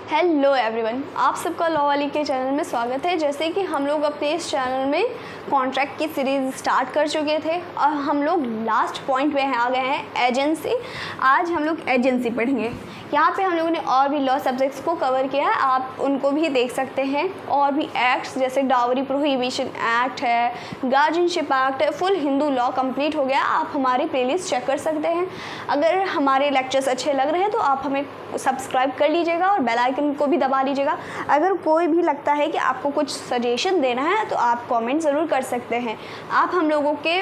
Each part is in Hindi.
हेलो एवरीवन, आप सबका लॉ वाली के चैनल में स्वागत है। जैसे कि हम लोग अपने इस चैनल में कॉन्ट्रैक्ट की सीरीज़ स्टार्ट कर चुके थे और हम लोग लास्ट पॉइंट पे आ गए हैं एजेंसी। आज हम लोग एजेंसी पढ़ेंगे। यहाँ पे हम लोगों ने और भी लॉ सब्जेक्ट्स को कवर किया है, आप उनको भी देख सकते हैं। और भी एक्ट्स जैसे डावरी प्रोहिबिशन एक्ट है, गार्जियनशिप एक्ट है, फुल हिंदू लॉ कंप्लीट हो गया। आप हमारी प्लेलिस्ट चेक कर सकते हैं। अगर हमारे लेक्चर्स अच्छे लग रहे हैं तो आप हमें सब्सक्राइब कर लीजिएगा और बेल आइकन को भी दबा लीजिएगा। अगर कोई भी लगता है कि आपको कुछ सजेशन देना है तो आप कमेंट ज़रूर कर सकते हैं। आप हम लोगों के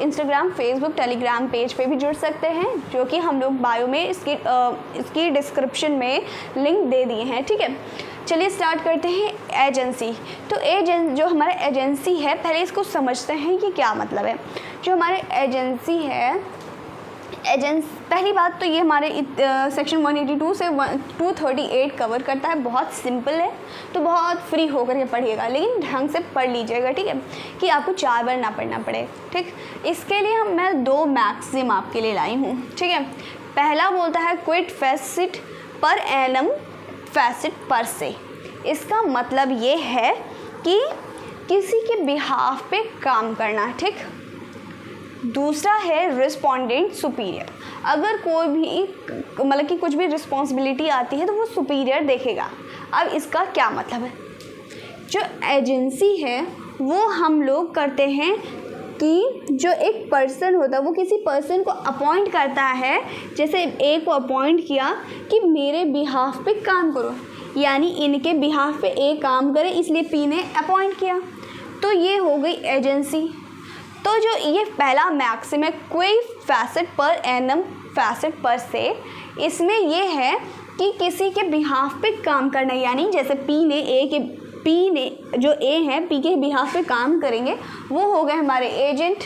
इंस्टाग्राम, फेसबुक, टेलीग्राम पेज पे भी जुड़ सकते हैं, जो कि हम लोग बायो में इसकी डिस्क्रिप्शन में लिंक दे दिए हैं। ठीक है, चलिए स्टार्ट करते हैं। एजेंसी तो जो हमारा एजेंसी है, पहले इसको समझते हैं कि क्या मतलब है। जो हमारे एजेंसी है, पहली बात तो ये हमारे सेक्शन 182 से 238 कवर करता है। बहुत सिंपल है, तो बहुत फ्री होकर के पढ़िएगा, लेकिन ढंग से पढ़ लीजिएगा। ठीक है, कि आपको 4 बार ना पढ़ना पड़े। ठीक, इसके लिए मैं 2 मैक्सिम आपके लिए लाई हूँ। ठीक है, पहला बोलता है quit face it per annum face it पर से। इसका मतलब ये है कि किसी के बिहाफ पे काम करना। ठीक, दूसरा है रिस्पोंडेंट सुपीरियर। अगर कोई भी मतलब कि कुछ भी रिस्पॉन्सिबिलिटी आती है तो वो सुपीरियर देखेगा। अब इसका क्या मतलब है, जो एजेंसी है वो हम लोग करते हैं कि जो एक पर्सन होता है वो किसी पर्सन को अपॉइंट करता है। जैसे ए को अपॉइंट किया कि मेरे बिहाफ पे काम करो, यानी इनके बिहाफ पे ए काम करे, इसलिए पी ने अपॉइंट किया, तो ये हो गई एजेंसी। तो जो ये पहला मैक्सिम है quit face it per annum face it पर से, इसमें ये है कि किसी के बिहाफ पे काम करना, यानी जैसे पी ने जो ए है पी के बिहाफ पे काम करेंगे, वो हो गए हमारे एजेंट।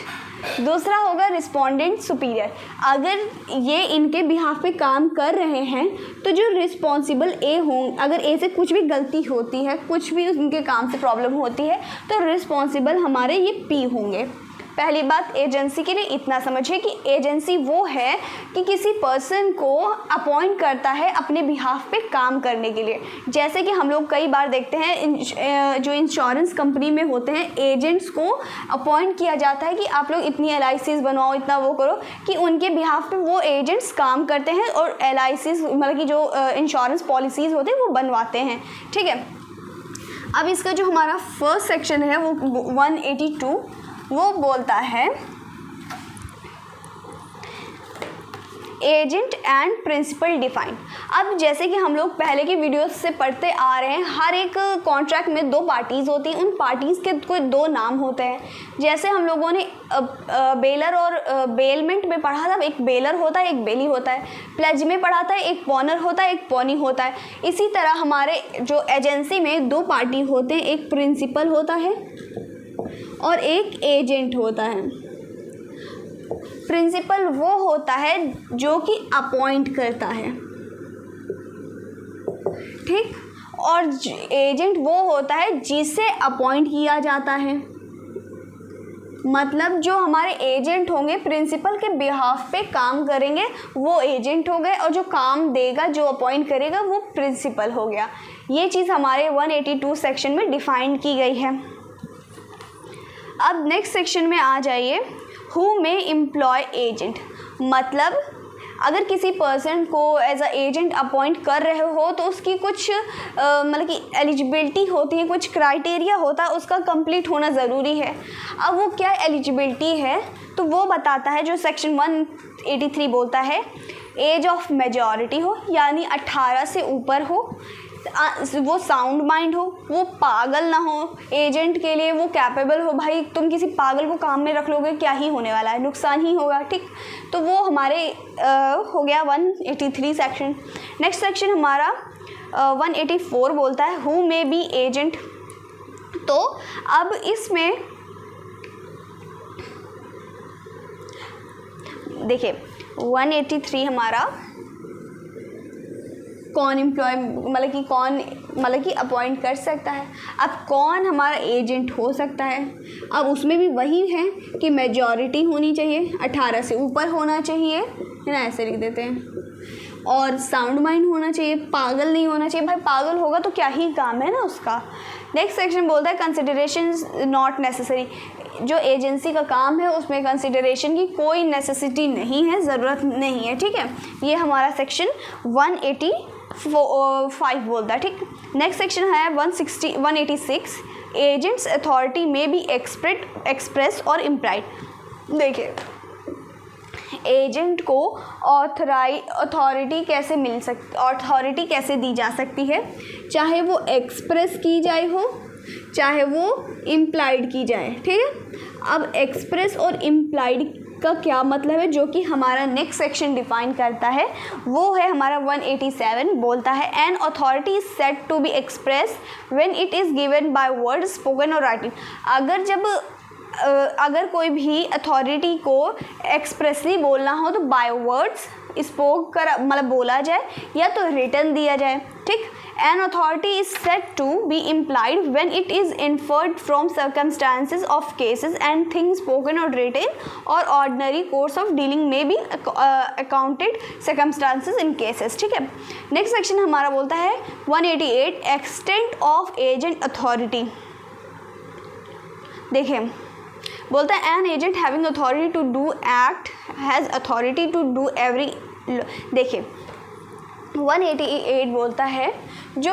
दूसरा होगा रिस्पोंडेंट सुपीरियर। अगर ये इनके बिहाफ पे काम कर रहे हैं तो जो रिस्पॉन्सिबल ए हों, अगर ए से कुछ भी गलती होती है, कुछ भी उनके काम से प्रॉब्लम होती है, तो रिस्पॉन्सिबल हमारे ये पी होंगे। पहली बात एजेंसी के लिए इतना समझिए कि एजेंसी वो है कि किसी पर्सन को अपॉइंट करता है अपने बिहाफ पे काम करने के लिए। जैसे कि हम लोग कई बार देखते हैं जो इंश्योरेंस कंपनी में होते हैं, एजेंट्स को अपॉइंट किया जाता है कि आप लोग इतनी LICs बनवाओ, इतना वो करो, कि उनके बिहाफ पे वो एजेंट्स काम करते हैं और LICs मतलब कि जो इंश्योरेंस पॉलिसीज़ होते हैं वो बनवाते हैं। ठीक है, अब इसका जो हमारा फर्स्ट सेक्शन है वो 182 वो बोलता है एजेंट एंड प्रिंसिपल डिफाइन। अब जैसे कि हम लोग पहले की वीडियोस से पढ़ते आ रहे हैं, हर एक कॉन्ट्रैक्ट में 2 पार्टीज़ होती हैं। उन पार्टीज़ के कोई 2 नाम होते हैं। जैसे हम लोगों ने बेलर और बेलमेंट में पढ़ा था, एक बेलर होता है, एक बेली होता है। प्लेज में पढ़ा था, एक पॉनर होता है, एक पॉनी होता है। इसी तरह हमारे जो एजेंसी में 2 पार्टी होते हैं, एक प्रिंसिपल होता है और एक एजेंट होता है। प्रिंसिपल वो होता है जो कि अपॉइंट करता है, ठीक, और एजेंट वो होता है जिसे अपॉइंट किया जाता है। मतलब जो हमारे एजेंट होंगे, प्रिंसिपल के बिहाफ पे काम करेंगे, वो एजेंट हो गए, और जो काम देगा, जो अपॉइंट करेगा, वो प्रिंसिपल हो गया। ये चीज़ हमारे 182 सेक्शन में डिफाइन की गई है। अब नेक्स्ट सेक्शन में आ जाइए, हु मे एम्प्लॉय एजेंट। मतलब अगर किसी पर्सन को एज अ एजेंट अपॉइंट कर रहे हो तो उसकी कुछ मतलब कि एलिजिबिलिटी होती है, कुछ क्राइटेरिया होता है, उसका कंप्लीट होना ज़रूरी है। अब वो क्या एलिजिबिलिटी है तो वो बताता है जो सेक्शन 183 बोलता है, एज ऑफ मेजॉरिटी हो, यानी 18 से ऊपर हो, वो साउंड माइंड हो, वो पागल ना हो, एजेंट के लिए वो कैपेबल हो। भाई तुम किसी पागल को काम में रख लोगे, क्या ही होने वाला है, नुकसान ही होगा। ठीक, तो वो हमारे हो गया 183 सेक्शन। नेक्स्ट सेक्शन हमारा 184 बोलता है हु मे बी एजेंट। तो अब इसमें देखिए 183 हमारा कौन एम्प्लॉय मतलब कि अपॉइंट कर सकता है। अब कौन हमारा एजेंट हो सकता है, अब उसमें भी वही है कि मेजॉरिटी होनी चाहिए, 18 से ऊपर होना चाहिए, है ना, ऐसे लिख देते हैं। और साउंड माइंड होना चाहिए, पागल नहीं होना चाहिए। भाई पागल होगा तो क्या ही काम है ना उसका। नेक्स्ट सेक्शन बोलता है कंसिडरेशन नॉट नेसेसरी। जो एजेंसी का काम है उसमें कंसिडरेशन की कोई नेसेसिटी नहीं है, ज़रूरत नहीं है, ठीक है। ये हमारा सेक्शन 185 बोलता है, ठीक। नेक्स्ट सेक्शन है 186 एजेंट्स अथॉरिटी में बी एक्सप्रेस और इम्प्लाइड। देखिए एजेंट को अथॉरिटी कैसे मिल सकती, अथॉरिटी कैसे दी जा सकती है, चाहे वो एक्सप्रेस की जाए हो चाहे वो इम्प्लाइड की जाए, ठीक है। अब एक्सप्रेस और इम्प्लाइड का क्या मतलब है, जो कि हमारा नेक्स्ट सेक्शन डिफाइन करता है, वो है हमारा 187 बोलता है an authority is said to be express when it is given by word spoken और राइटिंग। अगर कोई भी अथॉरिटी को एक्सप्रेसली बोलना हो तो बाय वर्ड्स स्पोक कर मतलब बोला जाए या तो रिटन दिया जाए, ठीक। An authority is said to be implied when it is inferred from circumstances of cases and things spoken और रिटन और ऑर्डिनरी कोर्स ऑफ डीलिंग में भी अकाउंटेड सर्कमस्टांसेस इन केसेस, ठीक है। नेक्स्ट सेक्शन हमारा बोलता है 188 एक्सटेंट ऑफ एजेंट अथॉरिटी। देखिए बोलता है an agent having authority to do act has authority to do every. देखिए 188 बोलता है जो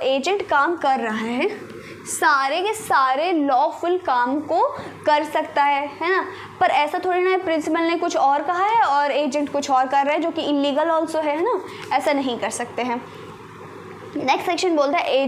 एजेंट काम कर रहा है सारे के सारे लॉफुल काम को कर सकता है ना। पर ऐसा थोड़ी ना है प्रिंसिपल ने कुछ और कहा है और एजेंट कुछ और कर रहा है जो कि इलीगल ऑल्सो है ना, ऐसा नहीं कर सकते हैं। नेक्स्ट सेक्शन बोलता है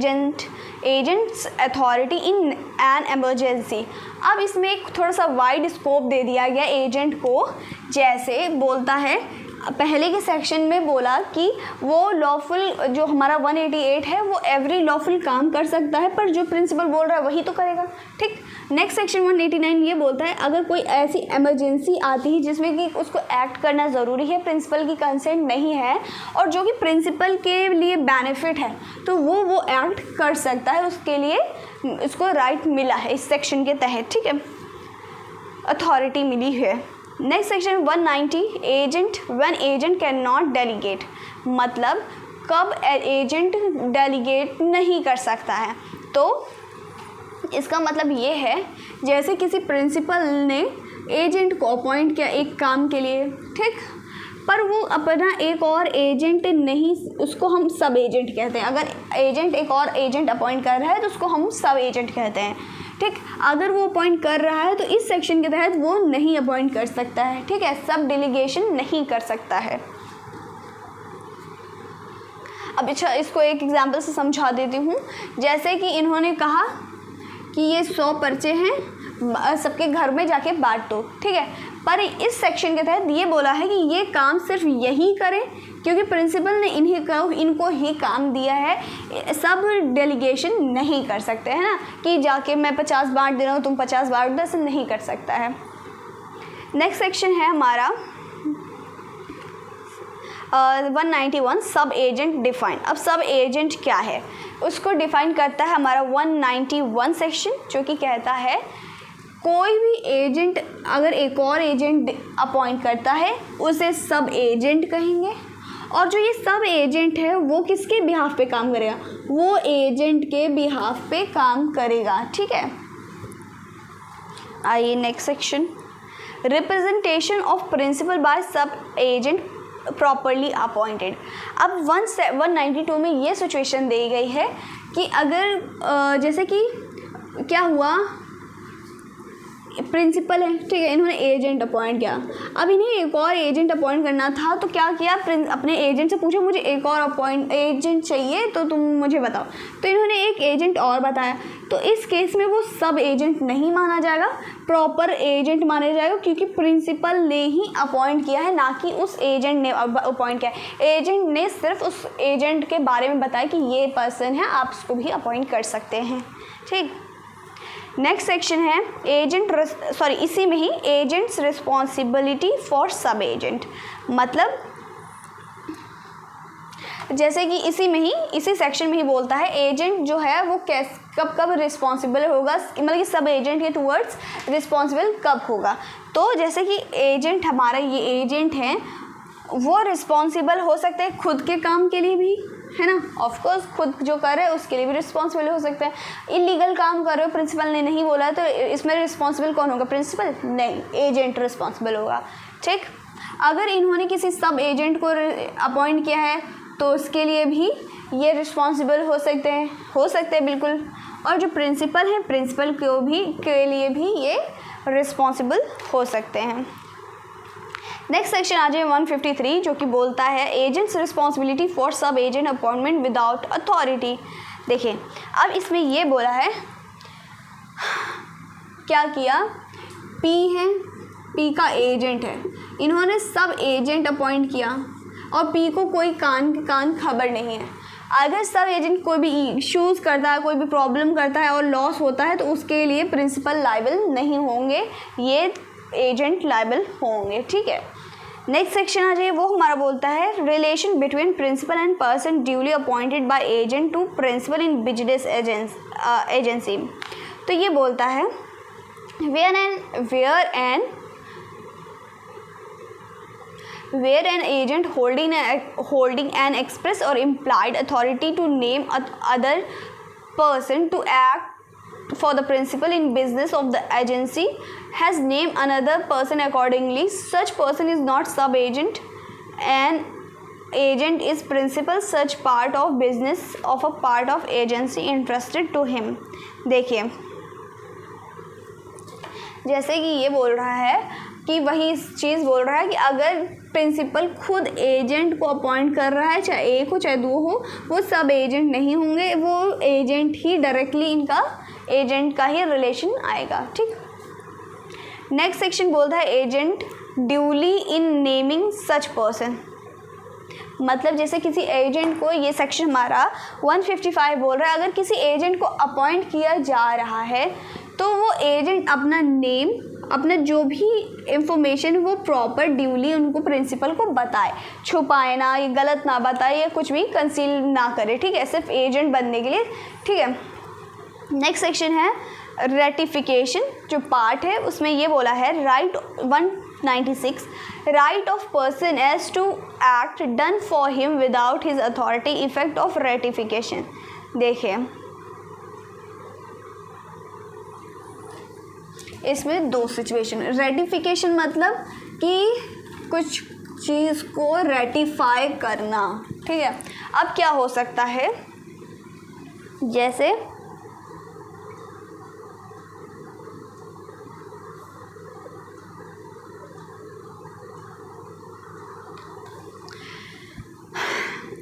agents authority in an emergency. अब इसमें एक थोड़ा सा वाइड स्कोप दे दिया गया एजेंट को। जैसे बोलता है पहले के सेक्शन में बोला कि वो लॉफुल जो हमारा 188 है वो एवरी लॉफुल काम कर सकता है, पर जो प्रिंसिपल बोल रहा है वही तो करेगा, ठीक। नेक्स्ट सेक्शन 189 ये बोलता है अगर कोई ऐसी इमरजेंसी आती है जिसमें कि उसको एक्ट करना ज़रूरी है, प्रिंसिपल की कंसेंट नहीं है और जो कि प्रिंसिपल के लिए बेनिफिट है, तो वो एक्ट कर सकता है, उसके लिए उसको राइट मिला है इस सेक्शन के तहत, ठीक है, अथॉरिटी मिली है। Next section 190 agent when agent can not delegate. मतलब कब एजेंट डेलीगेट नहीं कर सकता है, तो इसका मतलब ये है जैसे किसी प्रिंसिपल ने एजेंट को अपॉइंट किया एक काम के लिए, ठीक, पर वो अपना एक और एजेंट नहीं, उसको हम सब एजेंट कहते हैं। अगर एजेंट एक और एजेंट अपॉइंट कर रहा है तो उसको हम सब एजेंट कहते हैं, ठीक। अगर वो अपॉइंट कर रहा है तो इस सेक्शन के तहत वो नहीं अपॉइंट कर सकता है, ठीक है, सब डेलीगेशन नहीं कर सकता है। अब अच्छा इसको एक एग्जांपल से समझा देती हूँ। जैसे कि इन्होंने कहा कि ये 100 पर्चे हैं, सबके घर में जाके बांट दो, ठीक है, पर इस सेक्शन के तहत ये बोला है कि ये काम सिर्फ यही करें क्योंकि प्रिंसिपल ने इनको ही काम दिया है, सब डेलीगेशन नहीं कर सकते हैं ना, कि जाके मैं 50 बांट दे रहा हूँ तुम 50 बांट दो, ऐसा नहीं कर सकता है। नेक्स्ट सेक्शन है हमारा 191 सब एजेंट डिफाइन। अब सब एजेंट क्या है उसको डिफाइन करता है हमारा 191 सेक्शन, जो कि कहता है कोई भी एजेंट अगर एक और एजेंट अपॉइंट करता है उसे सब एजेंट कहेंगे, और जो ये सब एजेंट है वो किसके बिहाफ पे काम करेगा, वो एजेंट के बिहाफ पे काम करेगा, ठीक है। आइए next section representation of principal bye सब एजेंट प्रॉपरली अपॉइंटेड। अब 192 में ये सिचुएशन दी गई है कि अगर जैसे कि क्या हुआ, प्रिंसिपल है, ठीक है, इन्होंने एजेंट अपॉइंट किया, अब इन्हें एक और एजेंट अपॉइंट करना था, तो क्या किया, अपने एजेंट से पूछा मुझे एक और एजेंट चाहिए तो तुम मुझे बताओ, तो इन्होंने एक एजेंट और बताया, तो इस केस में वो सब एजेंट नहीं माना जाएगा, प्रॉपर एजेंट माना जाएगा, क्योंकि प्रिंसिपल ने ही अपॉइंट किया है, ना कि उस एजेंट ने अपॉइंट किया है। एजेंट ने सिर्फ उस एजेंट के बारे में बताया कि ये पर्सन है, आप उसको भी अपॉइंट कर सकते हैं, ठीक। नेक्स्ट सेक्शन है इसी में ही एजेंट्स रिस्पॉन्सिबिलिटी फॉर सब एजेंट। मतलब जैसे कि इसी सेक्शन में ही बोलता है एजेंट जो है वो कब रिस्पॉन्सिबल होगा, मतलब कि सब एजेंट के टूवर्ड्स रिस्पॉन्सिबल कब होगा। तो जैसे कि एजेंट हमारा ये एजेंट है वो रिस्पॉन्सिबल हो सकते हैं खुद के काम के लिए भी, है ना, ऑफ कोर्स खुद जो कर रहे हैं उसके लिए भी रिस्पॉन्सिबल हो सकते हैं। इलीगल काम कर रहे हो, प्रिंसिपल ने नहीं बोला तो इसमें रिस्पॉन्सिबल कौन होगा? प्रिंसिपल नहीं, एजेंट रिस्पॉन्सिबल होगा। ठीक, अगर इन्होंने किसी सब एजेंट को अपॉइंट किया है तो उसके लिए भी ये रिस्पॉन्सिबल हो सकते हैं बिल्कुल। और जो प्रिंसिपल हैं, प्रिंसिपल के लिए भी ये रिस्पॉन्सिबल हो सकते हैं। नेक्स्ट सेक्शन आ जाए 153, जो कि बोलता है एजेंट्स रिस्पॉन्सिबिलिटी फॉर सब एजेंट अपॉइंटमेंट विदाउट अथॉरिटी। देखिए, अब इसमें ये बोला है, क्या किया, पी है, पी का एजेंट है, इन्होंने सब एजेंट अपॉइंट किया और पी को कोई कान खबर नहीं है। अगर सब एजेंट कोई भी इश्यूज़ करता है, कोई भी प्रॉब्लम करता है और लॉस होता है तो उसके लिए प्रिंसिपल लायबल नहीं होंगे, ये एजेंट लायबल होंगे। ठीक है, नेक्स्ट सेक्शन आ जाइए, वो हमारा बोलता है relation between principal and person duly appointed by agent to principal in business agency. तो ये बोलता है where an agent holding an express or implied authority to name other person to act for the principal in business of the agency has named another person accordingly, such person is not sub agent, an agent is principal such part of business of a part of agency entrusted to him। देखिए, जैसे कि ये बोल रहा है कि वही चीज़ बोल रहा है कि अगर प्रिंसिपल खुद एजेंट को अपॉइंट कर रहा है, चाहे एक हो चाहे दो हो, वो सब एजेंट नहीं होंगे, वो एजेंट ही डायरेक्टली इनका एजेंट का ही रिलेशन आएगा। ठीक, नेक्स्ट सेक्शन बोलता है एजेंट ड्यूली इन नेमिंग सच पर्सन। मतलब जैसे किसी एजेंट को, ये सेक्शन हमारा 155 बोल रहा है, अगर किसी एजेंट को अपॉइंट किया जा रहा है तो वो एजेंट अपना नेम, अपना जो भी इंफॉर्मेशन वो प्रॉपर ड्यूली उनको प्रिंसिपल को बताए, छुपाए ना, ये गलत ना बताए या कुछ भी कंसील ना करे। ठीक है, सिर्फ एजेंट बनने के लिए। ठीक है, नेक्स्ट सेक्शन है रेटिफिकेशन, जो पार्ट है उसमें ये बोला है right 196 right of person as to act done for him without his authority effect of ratification. देखिए, इसमें दो सिचुएशन, रेटिफिकेशन मतलब कि कुछ चीज़ को रेटिफाई करना। ठीक है, अब क्या हो सकता है, जैसे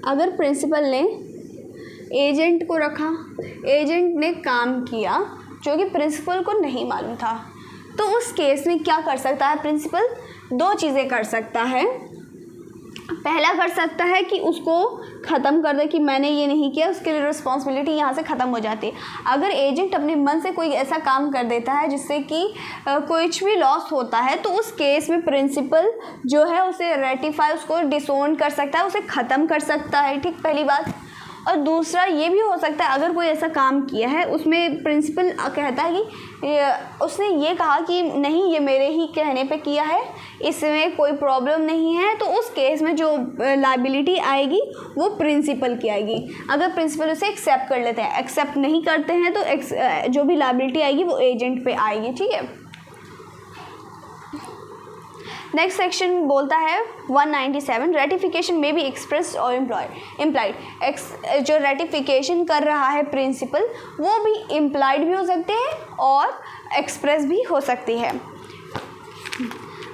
अगर प्रिंसिपल ने एजेंट को रखा, एजेंट ने काम किया जो कि प्रिंसिपल को नहीं मालूम था, तो उस केस में क्या कर सकता है प्रिंसिपल? दो चीज़ें कर सकता है। पहला कर सकता है कि उसको ख़त्म कर दे कि मैंने ये नहीं किया, उसके लिए रिस्पॉन्सिबिलिटी यहाँ से ख़त्म हो जाती है। अगर एजेंट अपने मन से कोई ऐसा काम कर देता है जिससे कि कुछ भी लॉस होता है, तो उस केस में प्रिंसिपल जो है उसे रेटिफाई, उसको डिसोन कर सकता है, उसे ख़त्म कर सकता है। ठीक, पहली बात। और दूसरा ये भी हो सकता है, अगर कोई ऐसा काम किया है उसमें प्रिंसिपल कहता है कि उसने ये कहा कि नहीं, ये मेरे ही कहने पे किया है, इसमें कोई प्रॉब्लम नहीं है, तो उस केस में जो लायबिलिटी आएगी वो प्रिंसिपल की आएगी। अगर प्रिंसिपल उसे एक्सेप्ट कर लेते हैं, एक्सेप्ट नहीं करते हैं तो जो भी लायबिलिटी आएगी वो एजेंट पे आएगी। ठीक है, नेक्स्ट सेक्शन बोलता है 197 रेटिफिकेशन में बी एक्सप्रेस और इम्प्लाइड। जो रेटिफिकेशन कर रहा है प्रिंसिपल, वो भी इम्प्लाइड भी हो सकते हैं और एक्सप्रेस भी हो सकती है।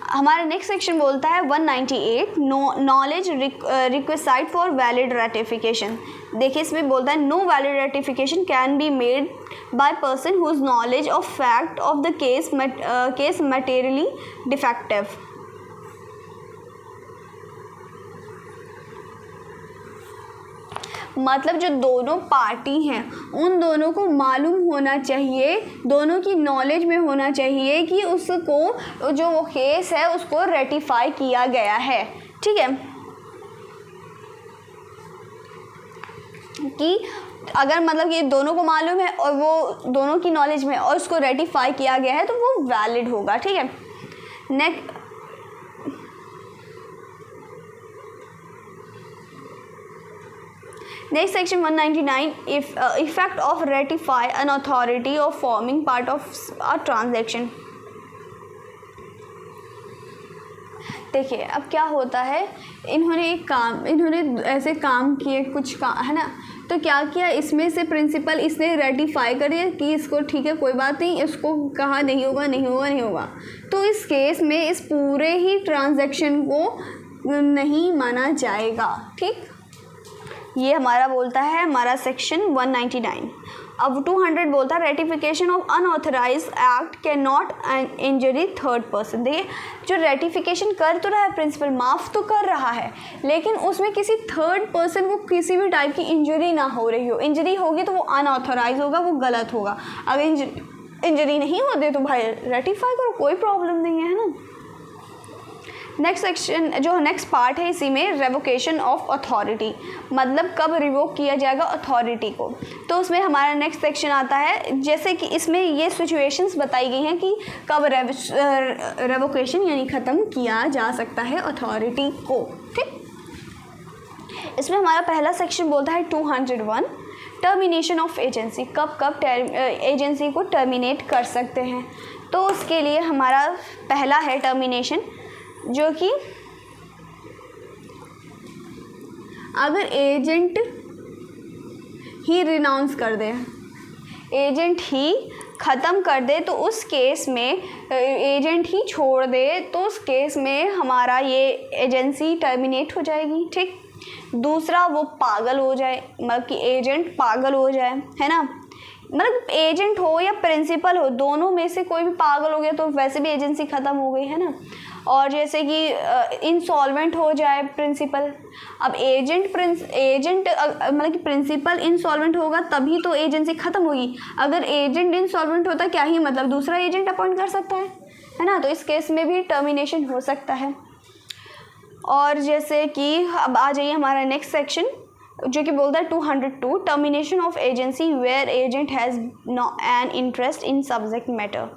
हमारा नेक्स्ट सेक्शन बोलता है 198 knowledge requisite for valid ratification. देखिए, इसमें बोलता है no valid ratification can be made by person whose knowledge of fact of the case materially defective. मतलब जो दोनों पार्टी हैं उन दोनों को मालूम होना चाहिए, दोनों की नॉलेज में होना चाहिए कि उसको जो वो केस है उसको रेटिफाई किया गया है। ठीक है, कि अगर मतलब ये दोनों को मालूम है और वो दोनों की नॉलेज में और उसको रेटिफाई किया गया है तो वो वैलिड होगा। ठीक है, next section 199 effect of ratify an authority of forming part of a transaction. देखिए अब क्या होता है, इन्होंने ऐसे काम किए कुछ काम, है ना, तो क्या किया, इसमें से प्रिंसिपल इसने रेटिफाई कर दिया कि इसको ठीक है कोई बात नहीं, इसको कहा नहीं होगा। तो इस केस में इस पूरे ही ट्रांजैक्शन को नहीं माना जाएगा। ठीक, ये हमारा बोलता है हमारा सेक्शन 199। अब 200 बोलता है ratification of unauthorized act can not injury third person. देखिए जो रेटिफिकेशन कर तो रहा है प्रिंसिपल, माफ़ तो कर रहा है, लेकिन उसमें किसी थर्ड पर्सन को किसी भी टाइप की इंजरी ना हो रही हो। इंजरी होगी तो वो अनऑथराइज होगा, वो गलत होगा। अगर इंजरी नहीं होती तो भाई रेटिफाई करो, कोई प्रॉब्लम नहीं है ना। नेक्स्ट सेक्शन जो नेक्स्ट पार्ट है इसी में रेवोकेशन ऑफ अथॉरिटी, मतलब कब रिवोक किया जाएगा अथॉरिटी को। तो उसमें हमारा नेक्स्ट सेक्शन आता है, जैसे कि इसमें ये सिचुएशंस बताई गई हैं कि कब रेवोकेशन यानी ख़त्म किया जा सकता है अथॉरिटी को। ठीक, इसमें हमारा पहला सेक्शन बोलता है 201 टर्मिनेशन ऑफ एजेंसी, कब एजेंसी को टर्मिनेट कर सकते हैं। तो उसके लिए हमारा पहला है टर्मिनेशन, जो कि अगर एजेंट ही रिनाउंस कर दे, एजेंट ही ख़त्म कर दे, तो उस केस में एजेंट ही छोड़ दे, तो उस केस में हमारा ये एजेंसी टर्मिनेट हो जाएगी। ठीक, दूसरा वो पागल हो जाए, मतलब कि एजेंट पागल हो जाए, है ना, मतलब एजेंट हो या प्रिंसिपल हो, दोनों में से कोई भी पागल हो गया तो वैसे भी एजेंसी ख़त्म हो गई, है ना। और जैसे कि इंसॉल्वेंट हो जाए प्रिंसिपल, अब एजेंट मतलब कि प्रिंसिपल इंसॉल्वेंट होगा तभी तो एजेंसी ख़त्म होगी। अगर एजेंट इंसॉल्वेंट होता क्या ही मतलब, दूसरा एजेंट अपॉइंट कर सकता है ना, तो इस केस में भी टर्मिनेशन हो सकता है। और जैसे कि अब आ जाइए हमारा नेक्स्ट सेक्शन जो कि बोलता है 202 termination of agency where agent has an interest in subject matter.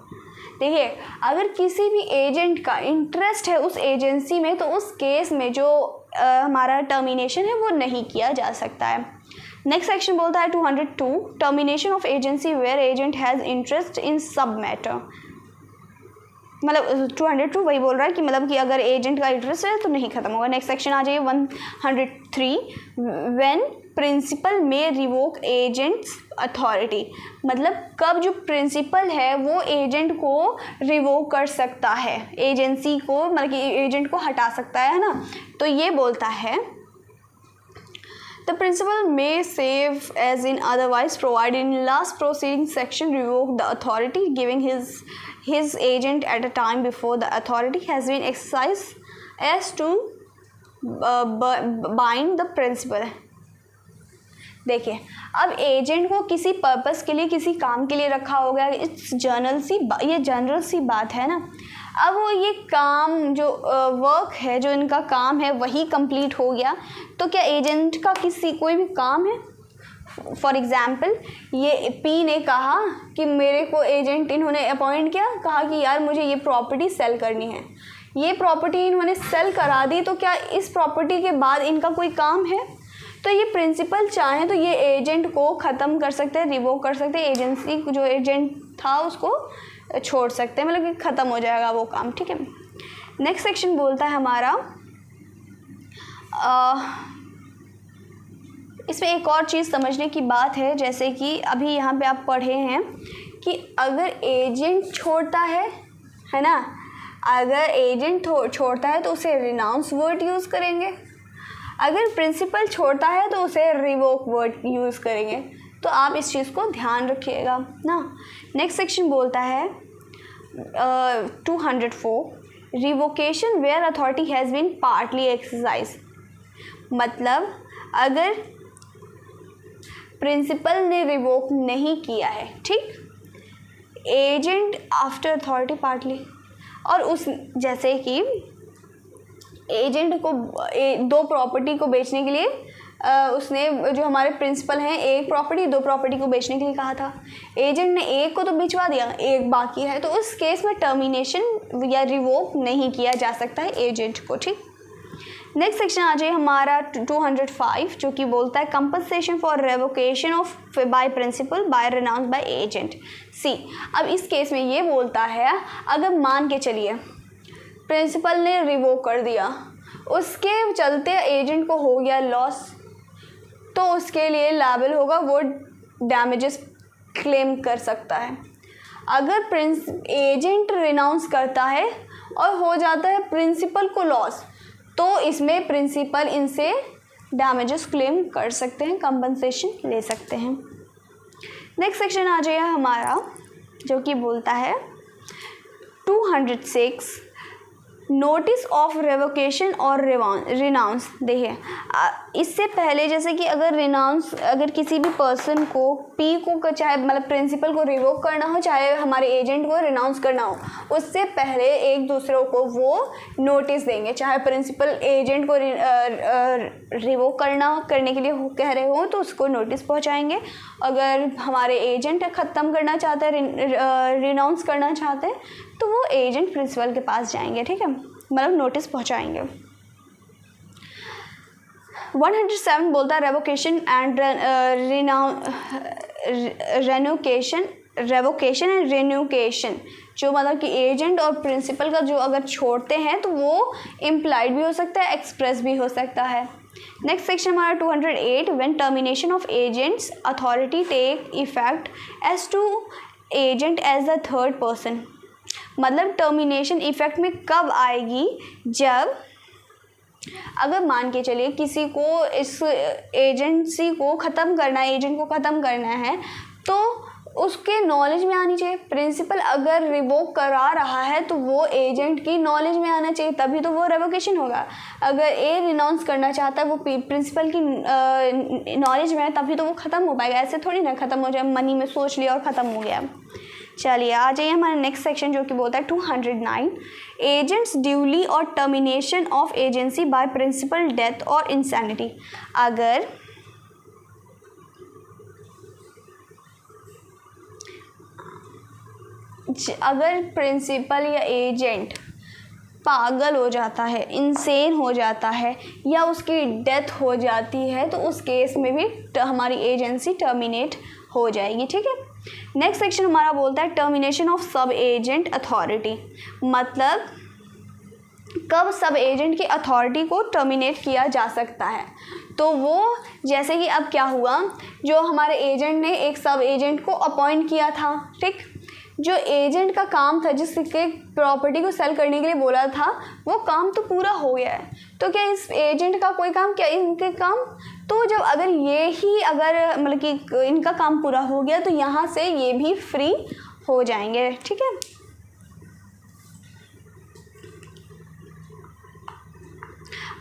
देखिए अगर किसी भी एजेंट का इंटरेस्ट है उस एजेंसी में, तो उस केस में जो हमारा टर्मिनेशन है वो नहीं किया जा सकता है। नेक्स्ट सेक्शन बोलता है 202 termination of agency where agent has interest in sub matter, मतलब 202 वही बोल रहा है कि मतलब कि अगर एजेंट का इंटरेस्ट है तो नहीं ख़त्म होगा। नेक्स्ट सेक्शन आ जाइए 103 व्हेन प्रिंसिपल में रिवोक एजेंट्स अथॉरिटी, मतलब कब जो प्रिंसिपल है वो एजेंट को रिवोक कर सकता है, एजेंसी को मतलब कि एजेंट को हटा सकता है ना। तो ये बोलता है the principal may save as in otherwise provide in last proceeding section revoke the authority giving his agent at a time before the authority has been exercised as to bind the principal। देखिए अब एजेंट को किसी पर्पस के लिए किसी काम के लिए रखा हो गया, ये जनरल सी बात है ना। अब वो ये काम जो वर्क है, जो इनका काम है वही कंप्लीट हो गया, तो क्या एजेंट का कोई भी काम है। फॉर एग्ज़ाम्पल ये पी ने कहा कि मेरे को एजेंट इन्होंने अपॉइंट किया, कहा कि यार मुझे ये प्रॉपर्टी सेल करनी है, ये प्रॉपर्टी इन्होंने सेल करा दी, तो क्या इस प्रॉपर्टी के बाद इनका कोई काम है। तो ये प्रिंसिपल चाहें तो ये एजेंट को ख़त्म कर सकते हैं, रिवोक कर सकते हैं, एजेंसी जो एजेंट था उसको छोड़ सकते हैं, मतलब कि ख़त्म हो जाएगा वो काम। ठीक है, नेक्स्ट सेक्शन बोलता है हमारा इसमें एक और चीज़ समझने की बात है, जैसे कि अभी यहाँ पे आप पढ़े हैं कि अगर एजेंट छोड़ता है ना, अगर एजेंट छोड़ता है तो उसे रिनाउंस वर्ड यूज़ करेंगे, अगर प्रिंसिपल छोड़ता है तो उसे रिवोक वर्ड यूज़ करेंगे। तो आप इस चीज़ को ध्यान रखिएगा ना। नेक्स्ट सेक्शन बोलता है 204 revocation where authority has been partly exercise, मतलब अगर प्रिंसिपल ने रिवोक नहीं किया है, ठीक, एजेंट आफ्टर अथॉरिटी पार्टली, और उस जैसे कि एजेंट को दो प्रॉपर्टी को बेचने के लिए उसने जो हमारे प्रिंसिपल हैं एक प्रॉपर्टी दो प्रॉपर्टी को बेचने के लिए कहा था, एजेंट ने एक को तो भिजवा दिया, एक बाकी है, तो उस केस में टर्मिनेशन या रिवोक नहीं किया जा सकता है एजेंट को। ठीक, नेक्स्ट सेक्शन आ जाए हमारा 205 जो कि बोलता है compensation for revocation of by principal by renounce by agent. See, अब इस केस में ये बोलता है अगर मान के चलिए प्रिंसिपल ने रिवोक कर दिया, उसके चलते एजेंट को हो गया लॉस, तो उसके लिए लायबल होगा, वो डैमेजेस क्लेम कर सकता है। अगर एजेंट रिनाउंस करता है और हो जाता है प्रिंसिपल को लॉस, तो इसमें प्रिंसिपल इनसे डैमेजेस क्लेम कर सकते हैं, कंपनसेशन ले सकते हैं। नेक्स्ट सेक्शन आ जाएगा हमारा जो कि बोलता है 206 नोटिस ऑफ रेवोकेशन और रिनाउंस। देखिए इससे पहले जैसे कि अगर रिनाउंस, अगर किसी भी पर्सन को पी को चाहे मतलब प्रिंसिपल को रिवोक करना हो, चाहे हमारे एजेंट को रिनाउंस करना हो, उससे पहले एक दूसरे को वो नोटिस देंगे। चाहे प्रिंसिपल एजेंट को रिवोक करने के लिए कह रहे हो तो उसको नोटिस पहुंचाएंगे। अगर हमारे एजेंट ख़त्म करना चाहते हैं, रिनाउंस करना चाहते हैं, तो वो एजेंट प्रिंसिपल के पास जाएंगे, ठीक है, मतलब नोटिस पहुंचाएंगे। 107 बोलता है रेवोकेशन एंड रेवोकेशन एंड रेन्यूकेशन, जो मतलब कि एजेंट और प्रिंसिपल का जो अगर छोड़ते हैं तो वो इम्प्लाइड भी हो सकता है, एक्सप्रेस भी हो सकता है। नेक्स्ट सेक्शन हमारा 208 when termination of agents authority take effect as to agent as the third person. मतलब टर्मिनेशन इफेक्ट में कब आएगी, जब अगर मान के चलिए किसी को इस एजेंसी को ख़त्म करना है, एजेंट को ख़त्म करना है, तो उसके नॉलेज में आनी चाहिए। प्रिंसिपल अगर रिवोक करा रहा है तो वो एजेंट की नॉलेज में आना चाहिए, तभी तो वो रेवोकेशन होगा। अगर ए रिनाउंस करना चाहता है, वो प्रिंसिपल की नॉलेज में है, तभी तो वो ख़त्म हो पाएगा। ऐसे थोड़ी ना ख़त्म हो जाए, मनी में सोच लिया और ख़त्म हो गया। चलिए आ जाइए हमारा नेक्स्ट सेक्शन जो कि बोलता है 209 एजेंट्स ड्यूली और termination of agency by principal death और इंसैनिटी। अगर प्रिंसिपल या एजेंट पागल हो जाता है, इंसेन हो जाता है, या उसकी डेथ हो जाती है, तो उस केस में भी हमारी एजेंसी टर्मिनेट हो जाएगी, ठीक है। नेक्स्ट सेक्शन हमारा बोलता है टर्मिनेशन ऑफ सब एजेंट अथॉरिटी। मतलब कब सब एजेंट की अथॉरिटी को टर्मिनेट किया जा सकता है। तो वो जैसे कि अब क्या हुआ, जो हमारे एजेंट ने एक सब एजेंट को अपॉइंट किया था, ठीक, जो एजेंट का काम था, जिसके प्रॉपर्टी को सेल करने के लिए बोला था, वो काम तो पूरा हो गया है। तो क्या इस एजेंट का कोई काम, क्या इनके काम, तो जब अगर ये ही अगर मतलब कि इनका काम पूरा हो गया, तो यहाँ से ये भी फ्री हो जाएंगे, ठीक है।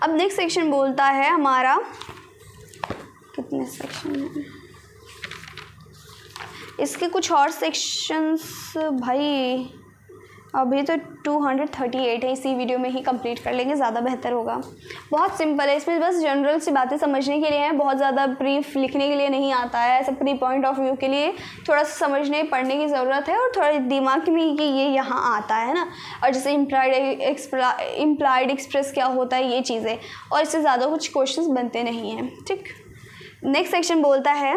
अब नेक्स्ट सेक्शन बोलता है हमारा, कितने सेक्शन हैं इसके, कुछ और सेक्शंस भाई अभी तो 238 है, इसी वीडियो में ही कंप्लीट कर लेंगे, ज़्यादा बेहतर होगा। बहुत सिंपल है, इसमें बस जनरल सी बातें समझने के लिए है, बहुत ज़्यादा ब्रीफ लिखने के लिए नहीं आता है। ऐसा प्री पॉइंट ऑफ व्यू के लिए थोड़ा सा समझने पढ़ने की ज़रूरत है, और थोड़ा दिमाग में कि ये यहाँ आता है ना, और जैसे इम्प्लाइड एक्सप्रेस क्या होता है, ये चीज़ें, और इससे ज़्यादा कुछ क्वेश्चन बनते नहीं हैं, ठीक। नेक्स्ट सेक्शन बोलता है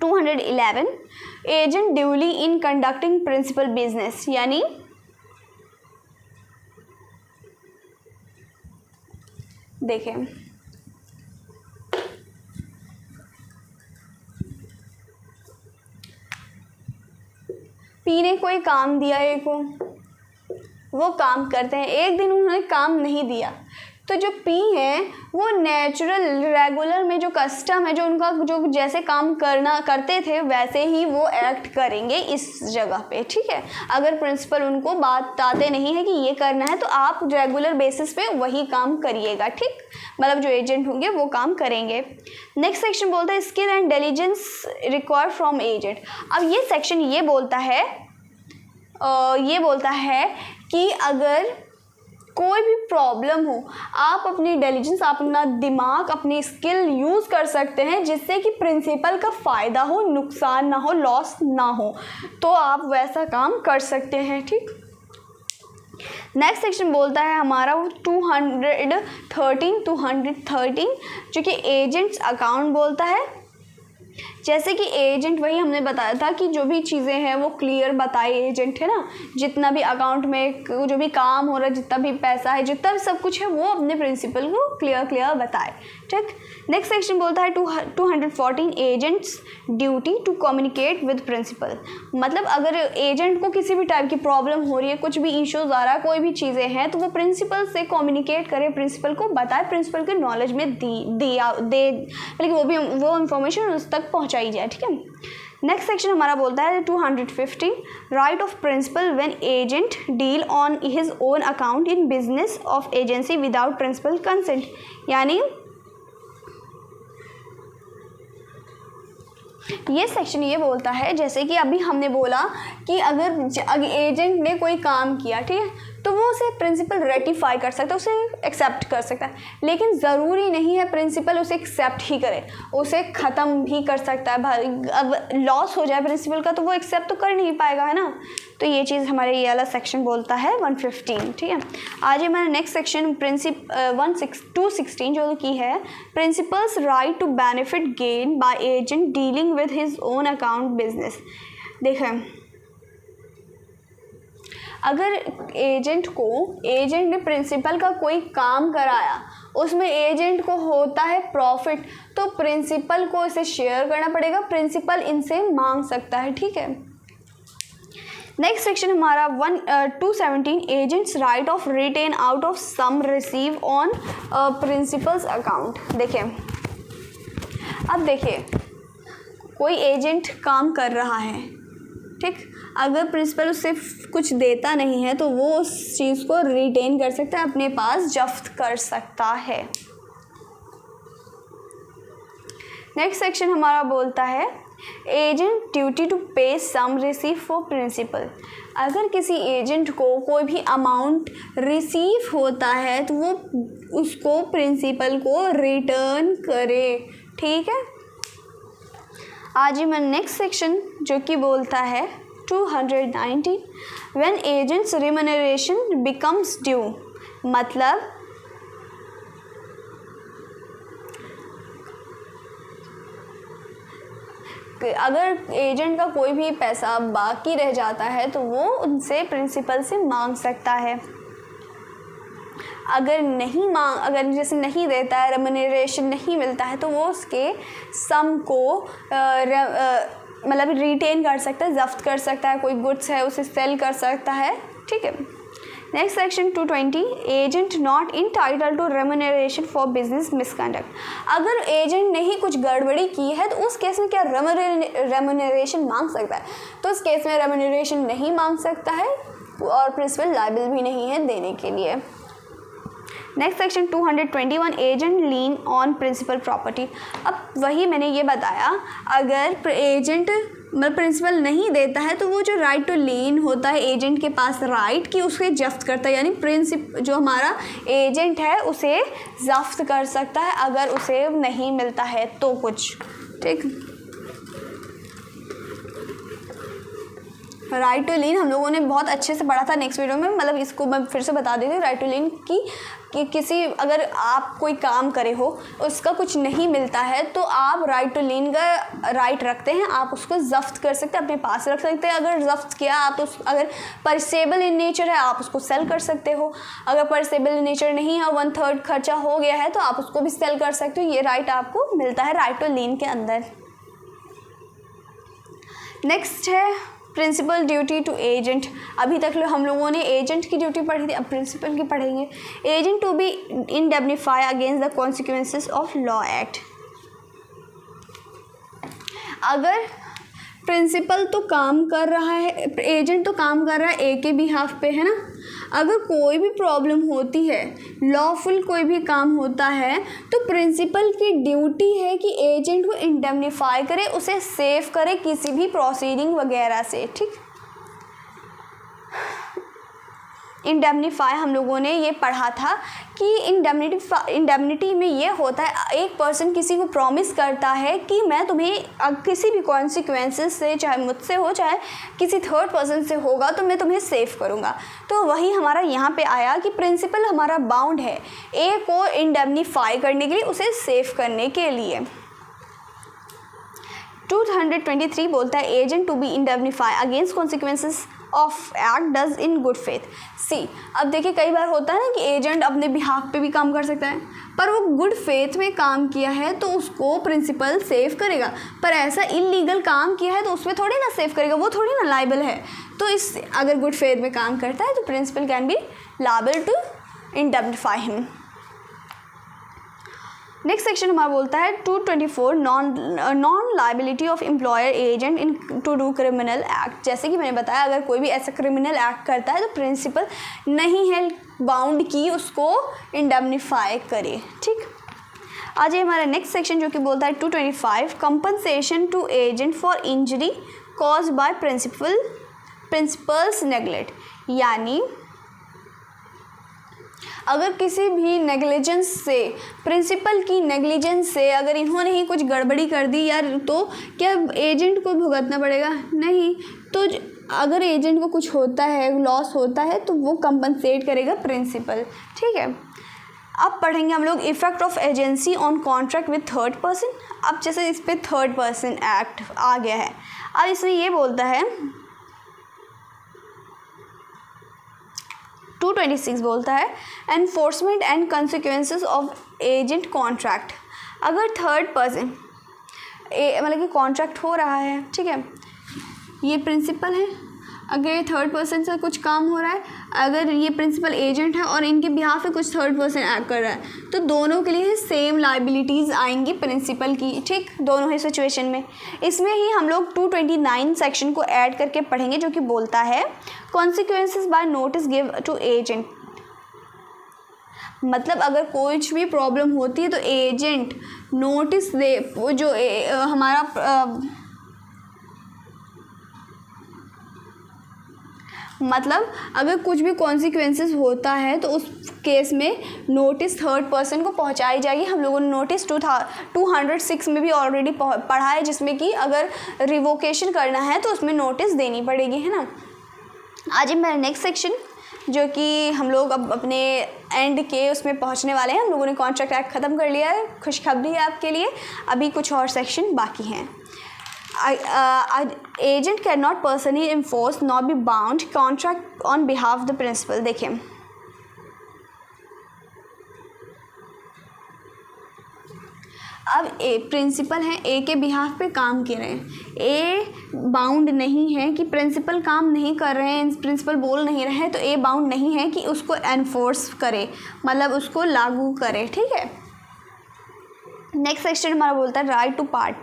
211 agent duly in conducting principal business. यानी देखें, पी ने कोई काम दिया ए को, वो काम करते हैं, एक दिन उन्होंने काम नहीं दिया, तो जो पी है वो नेचुरल रेगुलर में जो कस्टम है, जो उनका जो जैसे काम करते थे वैसे ही वो एक्ट करेंगे इस जगह पे, ठीक है। अगर प्रिंसिपल उनको बताते नहीं है कि ये करना है, तो आप रेगुलर बेसिस पे वही काम करिएगा, ठीक, मतलब जो एजेंट होंगे वो काम करेंगे। नेक्स्ट सेक्शन बोलता है skill and intelligence required from agent. अब ये सेक्शन ये बोलता है कि अगर कोई भी प्रॉब्लम हो, आप अपनी इंटेलिजेंस, अपना दिमाग, अपनी स्किल यूज़ कर सकते हैं, जिससे कि प्रिंसिपल का फ़ायदा हो, नुकसान ना हो, लॉस ना हो, तो आप वैसा काम कर सकते हैं, ठीक। नेक्स्ट सेक्शन बोलता है हमारा 213 जो कि एजेंट्स अकाउंट बोलता है। जैसे कि एजेंट, वही हमने बताया था कि जो भी चीज़ें हैं वो क्लियर बताए एजेंट, है ना, जितना भी अकाउंट में जो भी काम हो रहा है, जितना भी पैसा है, जितना भी सब कुछ है, वो अपने प्रिंसिपल को क्लियर बताए। ठीक। नेक्स्ट सेक्शन बोलता है 214 agent's duty to communicate with principal. मतलब अगर एजेंट को किसी भी टाइप की प्रॉब्लम हो रही है, कुछ भी इश्यूज आ रहा है, कोई भी चीज़ें हैं, तो वो प्रिंसिपल से कम्युनिकेट करे, प्रिंसिपल को बताए, प्रिंसिपल के नॉलेज में मतलब वो इंफॉर्मेशन उस तक पहुँचाई जाए। ठीक है। नेक्स्ट सेक्शन हमारा बोलता है 215 right of principal when agent deal on his own account in business of agency without principal consent. यानी ये सेक्शन ये बोलता है, जैसे कि अभी हमने बोला कि अगर एजेंट ने कोई काम किया, ठीक है, तो वो उसे प्रिंसिपल रेटिफाई कर सकता है, उसे एक्सेप्ट कर सकता है, लेकिन ज़रूरी नहीं है प्रिंसिपल उसे एक्सेप्ट ही करे, उसे ख़त्म भी कर सकता है। अब लॉस हो जाए प्रिंसिपल का तो वो एक्सेप्ट तो कर नहीं पाएगा, है ना। तो ये चीज़ हमारे ये वाला सेक्शन बोलता है 115। ठीक है। आज हमारा नेक्स्ट सेक्शन 216 जो की है, principal's right to benefit gain by agent dealing with his own account business. देखें, अगर एजेंट ने प्रिंसिपल का कोई काम कराया, उसमें एजेंट को होता है प्रॉफिट, तो प्रिंसिपल को इसे शेयर करना पड़ेगा, प्रिंसिपल इनसे मांग सकता है। ठीक है। नेक्स्ट सेक्शन हमारा 217 agent's right of retain out of sum receive on principal's account. देखें, अब देखिए, कोई एजेंट काम कर रहा है, ठीक, अगर प्रिंसिपल उससे कुछ देता नहीं है तो वो उस चीज़ को रिटेन कर सकता है, अपने पास जब्त कर सकता है। नेक्स्ट सेक्शन हमारा बोलता है एजेंट ड्यूटी टू पे सम रिसीव फॉर प्रिंसिपल। अगर किसी एजेंट को कोई भी अमाउंट रिसीव होता है तो वो उसको प्रिंसिपल को रिटर्न करे। ठीक है। आज मैं नेक्स्ट सेक्शन जो कि बोलता है 219 when agents remuneration becomes due. मतलब अगर एजेंट का कोई भी पैसा बाकी रह जाता है तो वो उनसे प्रिंसिपल से मांग सकता है। अगर जैसे नहीं देता है, रेम्यूनरेशन नहीं मिलता है, तो वो उसके सम को मतलब रिटेन कर सकता है, जब्त कर सकता है, कोई गुड्स है उसे सेल कर सकता है। ठीक है। Next section 220 agent not entitle to remuneration for business misconduct. अगर एजेंट ने ही कुछ गड़बड़ी की है तो उस केस में क्या रेम्यूनरेशन मांग सकता है? तो उस केस में रेम्यूनरेशन नहीं मांग सकता है और प्रिंसिपल लायबल भी नहीं है देने के लिए। Next section 221 agent lien on principal property. अब वही मैंने ये बताया, अगर एजेंट मतलब प्रिंसिपल नहीं देता है तो वो जो राइट टू लीन होता है एजेंट के पास राइट की, उसके जब्त करता है, यानी जो हमारा एजेंट है उसे जब्त कर सकता है अगर उसे नहीं मिलता है तो कुछ। ठीक। राइट टू लीन हम लोगों ने बहुत अच्छे से पढ़ा था नेक्स्ट वीडियो में, मतलब इसको मैं फिर से बता देती हूँ। राइट टू लीन कि किसी अगर आप कोई काम करे हो, उसका कुछ नहीं मिलता है तो आप राइट टू लीन का राइट रखते हैं, आप उसको जब्त कर सकते हैं, अपने पास रख सकते हैं। अगर जब्त किया आप अगर परसेबल इन नेचर है आप उसको सेल कर सकते हो, अगर परसेबल इन नेचर नहीं है, 1/3 खर्चा हो गया है, तो आप उसको भी सेल कर सकते हो। ये राइट आपको मिलता है राइट टू लीन के अंदर। नेक्स्ट है प्रिंसिपल ड्यूटी टू एजेंट। अभी तक हम लोगों ने एजेंट की ड्यूटी पढ़ी थी, अब प्रिंसिपल की पढ़ेंगे। Agent to be indemnify against the consequences of law act. अगर प्रिंसिपल तो काम कर रहा है, एजेंट तो काम कर रहा है ए के बिहाफ पे, है ना, अगर कोई भी प्रॉब्लम होती है, लॉफुल कोई भी काम होता है, तो प्रिंसिपल की ड्यूटी है कि एजेंट को इंडेमनीफाई करे, उसे सेव करे किसी भी प्रोसीडिंग वगैरह से। ठीक। इंडेमनीफाई हम लोगों ने ये पढ़ा था कि इंडेमनिटी में ये होता है, एक पर्सन किसी को प्रॉमिस करता है कि मैं तुम्हें किसी भी कॉन्सिक्वेंसेस से, चाहे मुझसे हो चाहे किसी थर्ड पर्सन से होगा, तो मैं तुम्हें सेव करूँगा। तो वही हमारा यहाँ पे आया कि प्रिंसिपल हमारा बाउंड है ए को इंडेमनीफाई करने के लिए, उसे सेव करने के लिए। 223 बोलता है agent to be indemnify against consequences of act does in good faith. See, अब देखिए कई बार होता है ना कि एजेंट अपने बिहाफ पे भी काम कर सकता है, पर वो गुड फेथ में काम किया है तो उसको प्रिंसिपल सेव करेगा, पर ऐसा इलीगल काम किया है तो उसमें थोड़ी ना सेव करेगा, वो थोड़ी ना लायबल है। तो इस अगर गुड फेथ में काम करता है तो principal can be liable to indemnify him. Next section हमारा बोलता है 224 non liability of employer agent in to do criminal act. जैसे कि मैंने बताया, अगर कोई भी ऐसा क्रिमिनल एक्ट करता है तो प्रिंसिपल नहीं है बाउंड की उसको इंडेमनीफाई करे। ठीक, आज ये हमारा नेक्स्ट सेक्शन जो कि बोलता है 225 compensation to agent for injury cause by principal's neglect. यानी अगर किसी भी नेग्लिजेंस से, प्रिंसिपल की नेग्लिजेंस से अगर इन्होंने ही कुछ गड़बड़ी कर दी यार, तो क्या एजेंट को भुगतना पड़ेगा? नहीं। तो अगर एजेंट को कुछ होता है, लॉस होता है, तो वो कंपनसेट करेगा प्रिंसिपल। ठीक है, अब पढ़ेंगे हम लोग effect of agency on contract with third person. अब जैसे इस पर थर्ड पर्सन एक्ट आ गया है, अब इसमें ये बोलता है 226 बोलता है enforcement and consequences of agent contract. अगर थर्ड पर्सन मतलब कि कॉन्ट्रैक्ट हो रहा है, ठीक है, ये प्रिंसिपल है, अगर ये थर्ड पर्सन से कुछ काम हो रहा है, अगर ये प्रिंसिपल एजेंट है और इनके बिहाफ पे कुछ थर्ड पर्सन एक्ट कर रहा है, तो दोनों के लिए सेम लाइबिलिटीज़ आएंगी प्रिंसिपल की। ठीक, दोनों ही सिचुएशन में। इसमें ही हम लोग 229 सेक्शन को ऐड करके पढ़ेंगे जो कि बोलता है consequences by notice give to agent. मतलब अगर कोई भी प्रॉब्लम होती है तो एजेंट नोटिस दे, जो हमारा मतलब अगर कुछ भी कॉन्सिक्वेंसेस होता है तो उस केस में नोटिस थर्ड पर्सन को पहुंचाई जाएगी। हम लोगों ने नोटिस 206 में भी ऑलरेडी पढ़ा है, जिसमें कि अगर रिवोकेशन करना है तो उसमें नोटिस देनी पड़ेगी, है ना। आज मेरा नेक्स्ट सेक्शन जो कि हम लोग अब अपने एंड के उसमें पहुंचने वाले हैं। हम लोगों ने कॉन्ट्रैक्ट एक्ट ख़त्म कर लिया है, खुशखबरी है आपके लिए, अभी कुछ और सेक्शन बाकी हैं। Agent can not personally enforce not be bound contract on behalf the principal. देखिए, अब ए प्रिंसिपल हैं, ए के बिहाफ पे काम कर रहे हैं, ए बाउंड नहीं है कि प्रिंसिपल काम नहीं कर रहे हैं, प्रिंसिपल बोल नहीं रहे हैं, तो ए बाउंड नहीं है कि उसको एनफोर्स करे, मतलब उसको लागू करे। ठीक है, नेक्स्ट सेक्शन हमारा बोलता है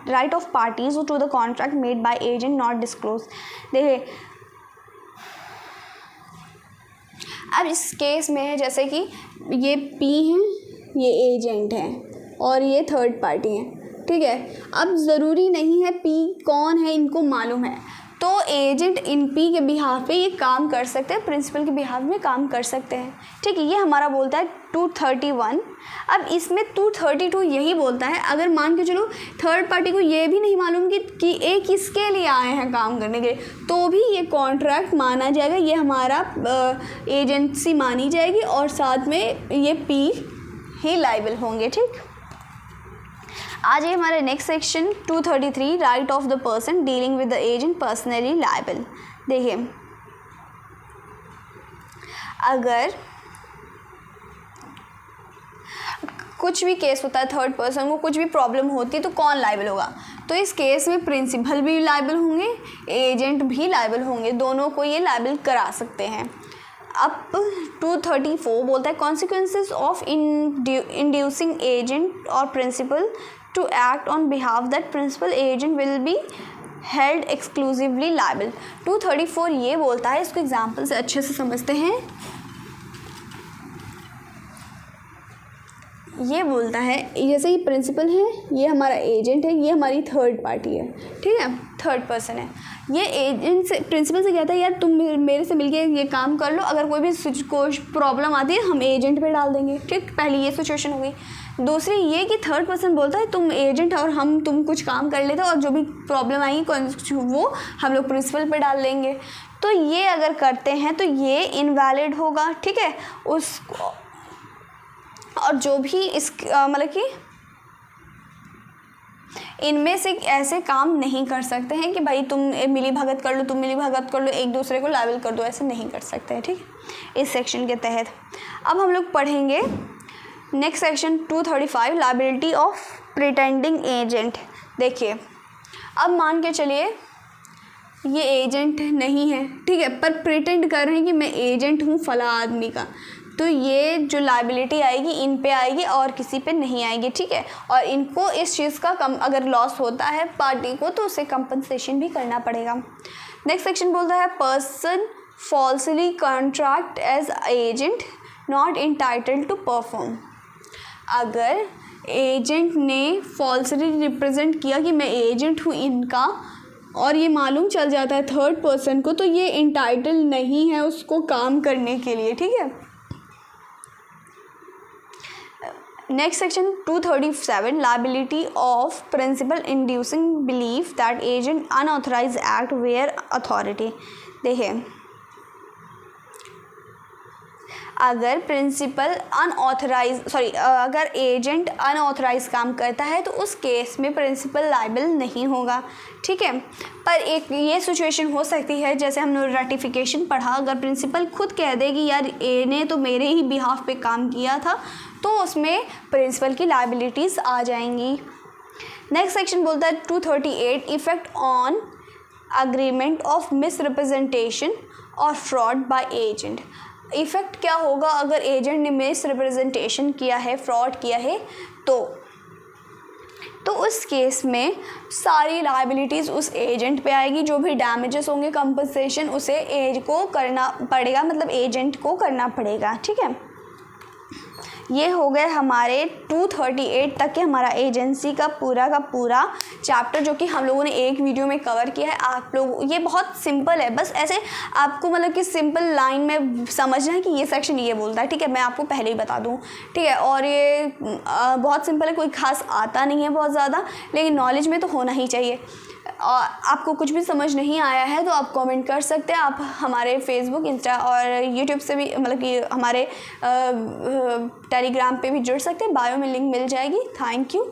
right of parties to the contract made by agent not disclose. देखिए, अब इस केस में जैसे कि ये पी हैं, ये एजेंट हैं और ये थर्ड पार्टी हैं। ठीक है, अब ज़रूरी नहीं है पी कौन है इनको मालूम है, तो एजेंट इन पी के बिहाफ पे ये काम कर सकते हैं, प्रिंसिपल के बिहाफ में काम कर सकते हैं। ठीक है, ये हमारा बोलता है 231। अब इसमें 232 यही बोलता है, अगर मान के चलो थर्ड पार्टी को ये भी नहीं मालूम कि ए किसके लिए आए हैं काम करने के लिए, तो भी ये कॉन्ट्रैक्ट माना जाएगा, ये हमारा एजेंसी मानी जाएगी और साथ में ये पी ही लायबल होंगे। ठीक, आज ये हमारे next section 233 right of the person dealing with the agent personally liable. देखिए, अगर कुछ भी केस होता है, थर्ड पर्सन को कुछ भी प्रॉब्लम होती है, तो कौन लायबल होगा? तो इस केस में प्रिंसिपल भी लायबल होंगे, एजेंट भी लायबल होंगे, दोनों को ये लायबल करा सकते हैं। अब 234 बोलता है कॉन्सिक्वेंसेस ऑफ इंड्यूसिंग एजेंट और principal to act on behalf that principal agent will be held exclusively liable। 234 ये बोलता है, इसको एग्जाम्पल से अच्छे से समझते हैं। ये बोलता है जैसे ये प्रिंसिपल है, ये हमारा एजेंट है, ये हमारी थर्ड पार्टी है, ठीक है, थर्ड पर्सन है। ये एजेंट से प्रिंसिपल से कहता है यार तुम मेरे से मिलके ये काम कर लो, अगर कोई भी कोई प्रॉब्लम आती है हम एजेंट पे डाल देंगे, ठीक। पहली ये सिचुएशन हो गई। दूसरी ये कि थर्ड पर्सन बोलता है तुम एजेंट और हम तुम कुछ काम कर लेते और जो भी प्रॉब्लम आएगी वो हम लोग प्रिंसिपल पे डाल लेंगे। तो ये अगर करते हैं तो ये इनवैलिड होगा, ठीक है। उस और जो भी इस मतलब कि इनमें से ऐसे काम नहीं कर सकते हैं कि भाई तुम मिली भगत कर लो, तुम मिली भगत कर लो, एक दूसरे को लायबल कर दो, ऐसे नहीं कर सकते हैं, ठीक है, इस सेक्शन के तहत। अब हम लोग पढ़ेंगे next section 235 liability of pretending agent. देखिए अब मान के चलिए ये एजेंट नहीं है, ठीक है, पर प्रिटेंड कर रहे हैं कि मैं एजेंट हूँ फला आदमी का, तो ये जो लायबिलिटी आएगी इन पे आएगी और किसी पे नहीं आएगी, ठीक है। और इनको इस चीज़ का अगर लॉस होता है पार्टी को तो उसे कंपनसेशन भी करना पड़ेगा। नेक्स्ट सेक्शन बोलता है person falsely contract as agent not entitled to perform. अगर एजेंट ने फॉल्सली रिप्रेजेंट किया कि मैं एजेंट हूँ इनका और ये मालूम चल जाता है थर्ड पर्सन को, तो ये इंटाइटल नहीं है उसको काम करने के लिए, ठीक है। Next section 237 liability of principal inducing belief that agent unauthorised act were authority. देखिए अगर प्रिंसिपल अगर एजेंट अनऑथराइज काम करता है तो उस केस में प्रिंसिपल लायबल नहीं होगा, ठीक है। पर एक ये सिचुएशन हो सकती है जैसे हमने रेटिफिकेशन पढ़ा, अगर प्रिंसिपल खुद कह दे कि यार ए ने तो मेरे ही बिहाफ पे काम किया था तो उसमें प्रिंसिपल की लायबिलिटीज़ आ जाएंगी। नेक्स्ट सेक्शन बोलता है 238 effect on agreement of misrepresentation और फ्रॉड बाय एजेंट। इफ़ेक्ट क्या होगा अगर एजेंट ने मिस रिप्रेजेंटेशन किया है, फ्रॉड किया है, तो उस केस में सारी लायबिलिटीज़ उस एजेंट पे आएगी। जो भी डैमेजेस होंगे कंपनसेशन उसे एज को करना पड़ेगा, मतलब एजेंट को करना पड़ेगा, ठीक है। ये हो गए हमारे 238 तक के हमारा एजेंसी का पूरा चैप्टर, जो कि हम लोगों ने एक वीडियो में कवर किया है। आप लोग ये बहुत सिंपल है, बस ऐसे आपको मतलब कि सिंपल लाइन में समझना है कि ये सेक्शन ये बोलता है, ठीक है। मैं आपको पहले ही बता दूँ, ठीक है। और ये बहुत सिंपल है, कोई खास आता नहीं है बहुत ज़्यादा, लेकिन नॉलेज में तो होना ही चाहिए। और आपको कुछ भी समझ नहीं आया है तो आप कमेंट कर सकते हैं। आप हमारे फेसबुक, इंस्टा और यूट्यूब से भी मतलब कि हमारे टेलीग्राम पे भी जुड़ सकते हैं, बायो में लिंक मिल जाएगी। Thank you.